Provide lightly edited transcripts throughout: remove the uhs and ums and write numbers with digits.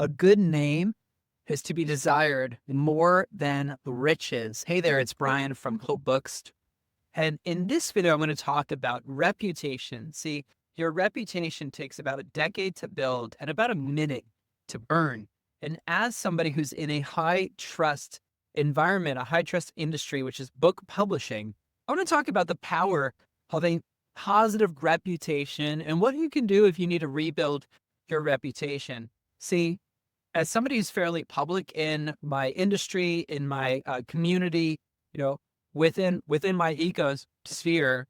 A good name is to be desired more than riches. Hey there, it's Brian from Hope Books. And in this video, I'm going to talk about reputation. See, your reputation takes about a decade to build and about a minute to earn. And as somebody who's in a high trust environment, a high trust industry, which is book publishing, I want to talk about the power of a positive reputation and what you can do if you need to rebuild your reputation. See, as somebody who's fairly public in my industry, in my community, you know, within my ecosphere,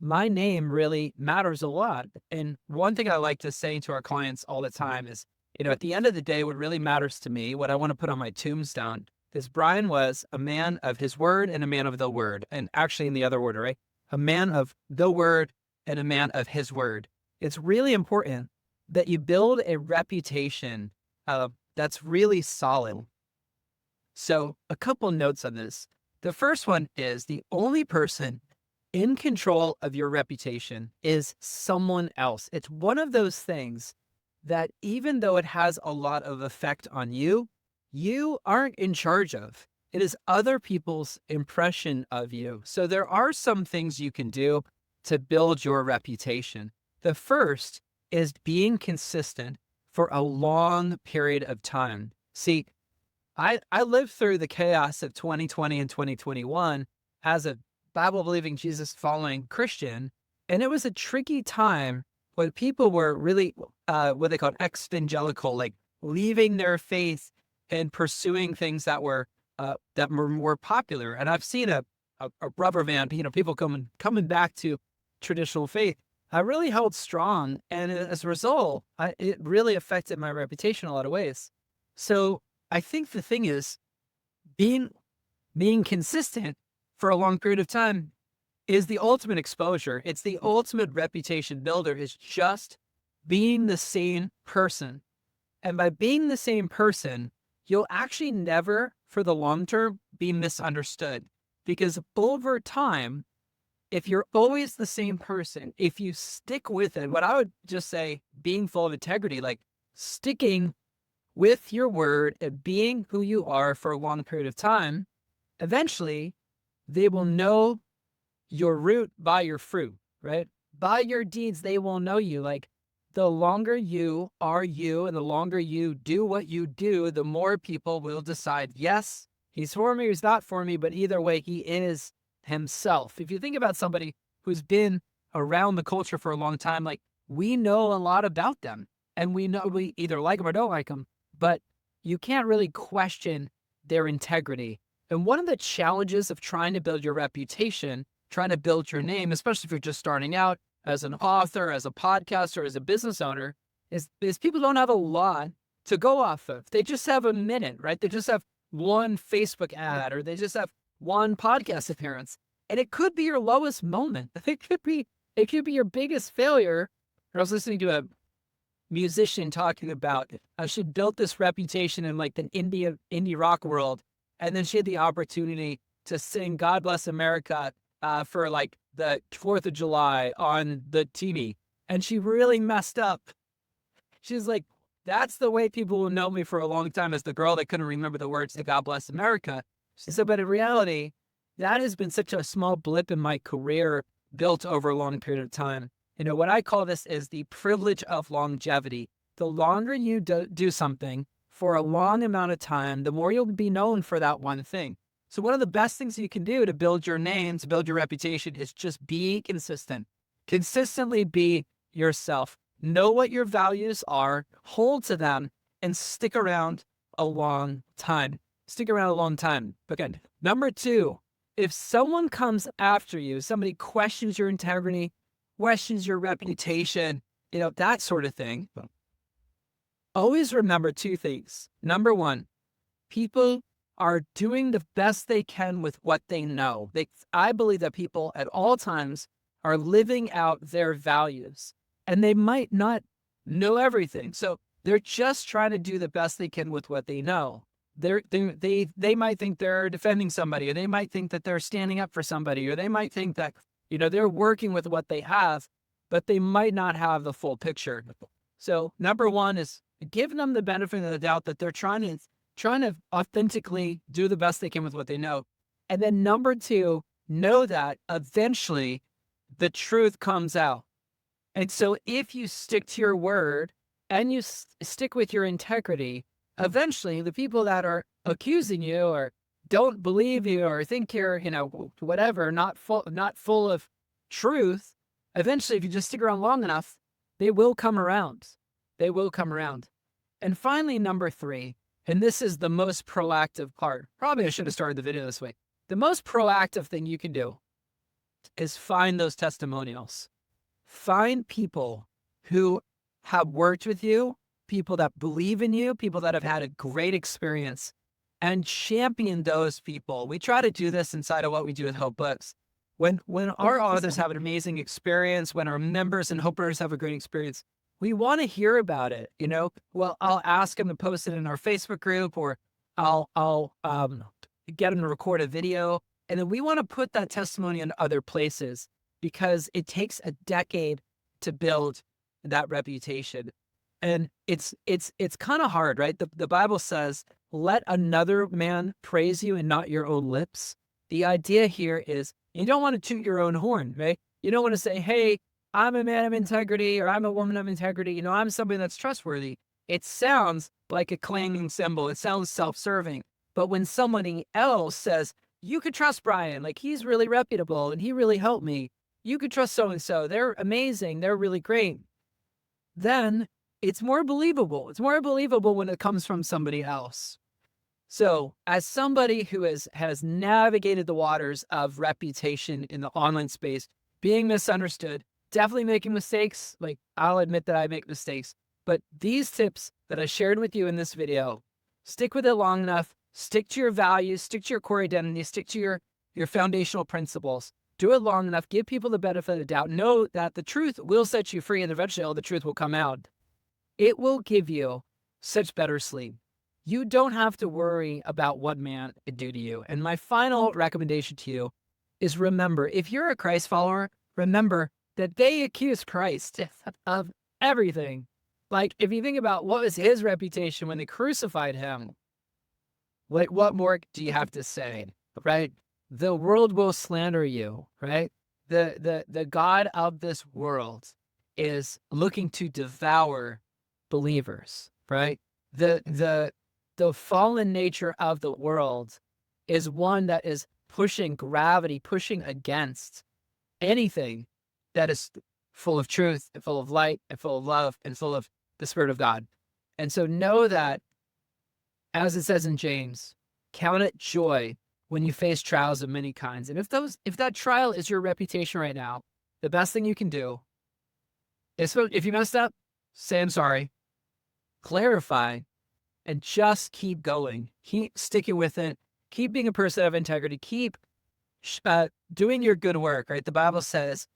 my name really matters a lot. And one thing I like to say to our clients all the time is, at the end of the day, what really matters to me, what I want to put on my tombstone, is Brian was a man of his word and a man of the word, and actually in the other order, right? A man of the word and a man of his word. It's really important that you build a reputation that's really solid. So a couple notes on this. The first one is the only person in control of your reputation is someone else. It's one of those things that even though it has a lot of effect on you, you aren't in charge of. It is other people's impression of you. So there are some things you can do to build your reputation. The first is being consistent for a long period of time. See, I lived through the chaos of 2020 and 2021 as a Bible-believing, Jesus-following Christian, and it was a tricky time when people were really what they call evangelical, like leaving their faith and pursuing things that were more popular. And I've seen a rubber band, people coming back to traditional faith. I really held strong, and as a result, it really affected my reputation in a lot of ways. So I think the thing is being consistent for a long period of time is the ultimate exposure. It's the ultimate reputation builder, is just being the same person. And by being the same person, you'll actually never, for the long term, be misunderstood. Because over time, if you're always the same person, if you stick with it, what I would just say, being full of integrity, like sticking with your word and being who you are for a long period of time, eventually they will know your root by your fruit, right? By your deeds, they will know you. Like the longer you are you and the longer you do what you do, the more people will decide, yes, he's for me, he's not for me, but either way, he is himself. If you think about somebody who's been around the culture for a long time, like we know a lot about them and we know we either like them or don't like them, but you can't really question their integrity. And one of the challenges of trying to build your reputation, trying to build your name, especially if you're just starting out as an author, as a podcaster, as a business owner, is people don't have a lot to go off of. They just have a minute, right? They just have one Facebook ad, or they just have one podcast appearance. And it could be your lowest moment. It could be your biggest failure. I was listening to a musician talking about how she built this reputation in like the indie rock world. And then she had the opportunity to sing God Bless America for like the 4th of July on the TV. And she really messed up. She's like, that's the way people will know me for a long time, as the girl that couldn't remember the words to God Bless America. She said, but in reality, that has been such a small blip in my career built over a long period of time. What I call this is the privilege of longevity. The longer you do something for a long amount of time, the more you'll be known for that one thing. So one of the best things you can do to build your name, to build your reputation, is just be consistent. Consistently be yourself. Know what your values are, hold to them, and stick around a long time. Stick around a long time. Okay. Number 2, if someone comes after you, somebody questions your integrity, questions your reputation, that sort of thing, always remember 2 things. Number 1, people are doing the best they can with what they know. I believe that people at all times are living out their values, and they might not know everything. So they're just trying to do the best they can with what they know. They might think they're defending somebody, or they might think that they're standing up for somebody, or they might think that, they're working with what they have, but they might not have the full picture. So number 1 is Give them the benefit of the doubt that they're trying to authentically do the best they can with what they know. And then number two, know that eventually the truth comes out. And so if you stick to your word and you stick with your integrity, eventually the people that are accusing you or don't believe you or think you're, whatever, not full of truth, eventually, if you just stick around long enough, they will come around. They will come around. And finally, number three, and this is the most proactive part. Probably I should have started the video this way. The most proactive thing you can do is find those testimonials. Find people who have worked with you, people that believe in you, people that have had a great experience, and champion those people. We try to do this inside of what we do with Hope Books. When our authors have an amazing experience, when our members and Hopers have a great experience, we want to hear about it. Well, I'll ask them to post it in our Facebook group, or I'll get them to record a video, and then we want to put that testimony in other places because it takes a decade to build that reputation. And it's kind of hard, right? The Bible says, let another man praise you and not your own lips. The idea here is you don't want to toot your own horn, right? You don't want to say, hey, I'm a man of integrity, or I'm a woman of integrity. I'm somebody that's trustworthy. It sounds like a clanging cymbal. It sounds self-serving. But when somebody else says, you could trust Brian, like he's really reputable and he really helped me. You could trust so-and-so. They're amazing. They're really great. Then it's more believable. It's more believable when it comes from somebody else. So as somebody who has navigated the waters of reputation in the online space, being misunderstood, definitely making mistakes, like I'll admit that I make mistakes, but these tips that I shared with you in this video, stick with it long enough, stick to your values, stick to your core identity, stick to your foundational principles, do it long enough, give people the benefit of the doubt, know that the truth will set you free and eventually all the truth will come out. It will give you such better sleep. You don't have to worry about what man could do to you. And my final recommendation to you is remember, if you're a Christ follower, remember that they accuse Christ of everything. Like if you think about what was his reputation when they crucified him, like what more do you have to say, right? The world will slander you, right? The God of this world is looking to devour believers, right? The fallen nature of the world is one that is pushing gravity, pushing against anything that is full of truth and full of light and full of love and full of the Spirit of God. And so know that, as it says in James, count it joy when you face trials of many kinds. And if that trial is your reputation right now, the best thing you can do is, if you messed up, say I'm sorry, clarify, and just keep going. Keep sticking with it. Keep being a person of integrity. Keep doing your good work, right? The Bible says,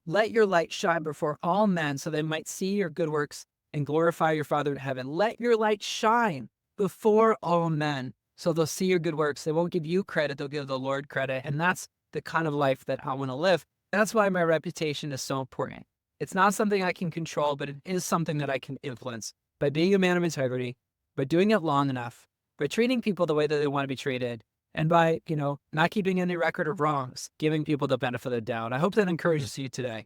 let your light shine before all men so they might see your good works and glorify your Father in heaven. Let your light shine before all men so they'll see your good works. They won't give you credit. They'll give the Lord credit. And that's the kind of life that I want to live. That's why my reputation is so important. It's not something I can control, but it is something that I can influence by being a man of integrity, by doing it long enough, by treating people the way that they want to be treated, and by, not keeping any record of wrongs, giving people the benefit of the doubt. I hope that encourages you today.